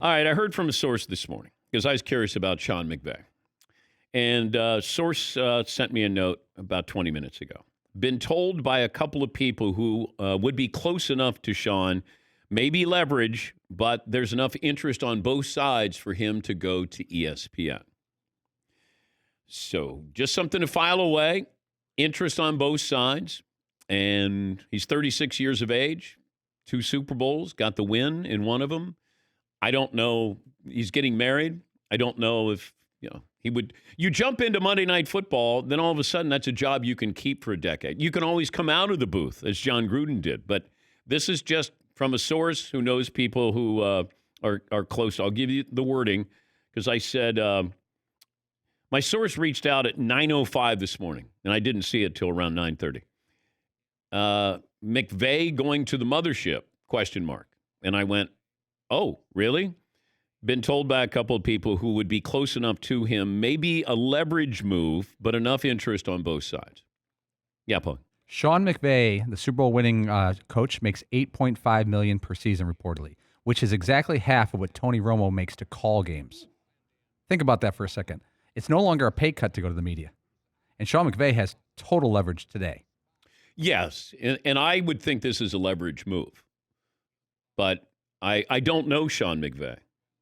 All right, I heard from a source this morning because I was curious about Sean McVay. And source sent me a note about 20 minutes ago. Been told by a couple of people who would be close enough to Sean, maybe leverage, but there's enough interest on both sides for him to go to ESPN. So just something to file away. Interest on both sides. And he's 36 years of age, 2 Super Bowls, got the win in one of them. I don't know. He's getting married. I don't know if, he would. You jump into Monday Night Football, then all of a sudden that's a job you can keep for a decade. You can always come out of the booth, as John Gruden did. But this is just from a source who knows people who are close. I'll give you the wording because I said my source reached out at 9:05 this morning, and I didn't see it till around 9:30. McVay going to the mothership, ? And I went, oh, really? Been told by a couple of people who would be close enough to him, maybe a leverage move, but enough interest on both sides. Yeah, Paul. Sean McVay, the Super Bowl winning coach, makes $8.5 million per season reportedly, which is exactly half of what Tony Romo makes to call games. Think about that for a second. It's no longer a pay cut to go to the media. And Sean McVay has total leverage today. Yes, and I would think this is a leverage move. But I don't know Sean McVay.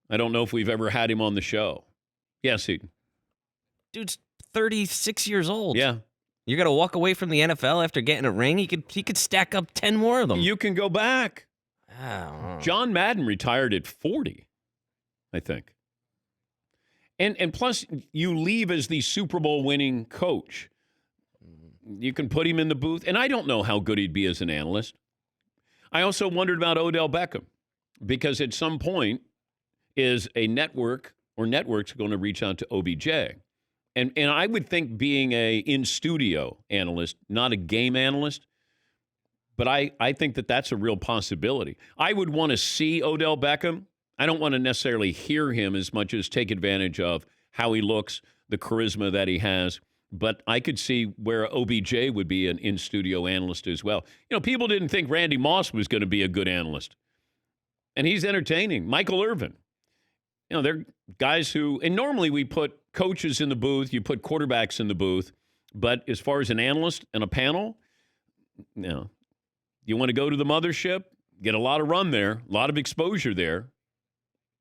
I don't know if we've ever had him on the show. Yes, Eaton. Dude's 36 years old. Yeah. You're going to walk away from the NFL after getting a ring? He could stack up 10 more of them. You can go back. Oh. John Madden retired at 40, I think. And plus, you leave as the Super Bowl winning coach. You can put him in the booth. And I don't know how good he'd be as an analyst. I also wondered about Odell Beckham. Because at some point, is a network or networks going to reach out to OBJ? And I would think being a in-studio analyst, not a game analyst, but I think that's a real possibility. I would want to see Odell Beckham. I don't want to necessarily hear him as much as take advantage of how he looks, the charisma that he has. But I could see where OBJ would be an in-studio analyst as well. People didn't think Randy Moss was going to be a good analyst. And he's entertaining. Michael Irvin. They're guys who, and normally we put coaches in the booth, you put quarterbacks in the booth, but as far as an analyst and a panel, you want to go to the mothership, get a lot of run there, a lot of exposure there.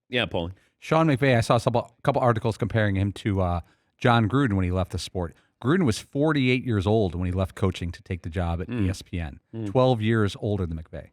Yeah, Paulie. Sean McVay, I saw a couple articles comparing him to John Gruden when he left the sport. Gruden was 48 years old when he left coaching to take the job at ESPN, 12 years older than McVay.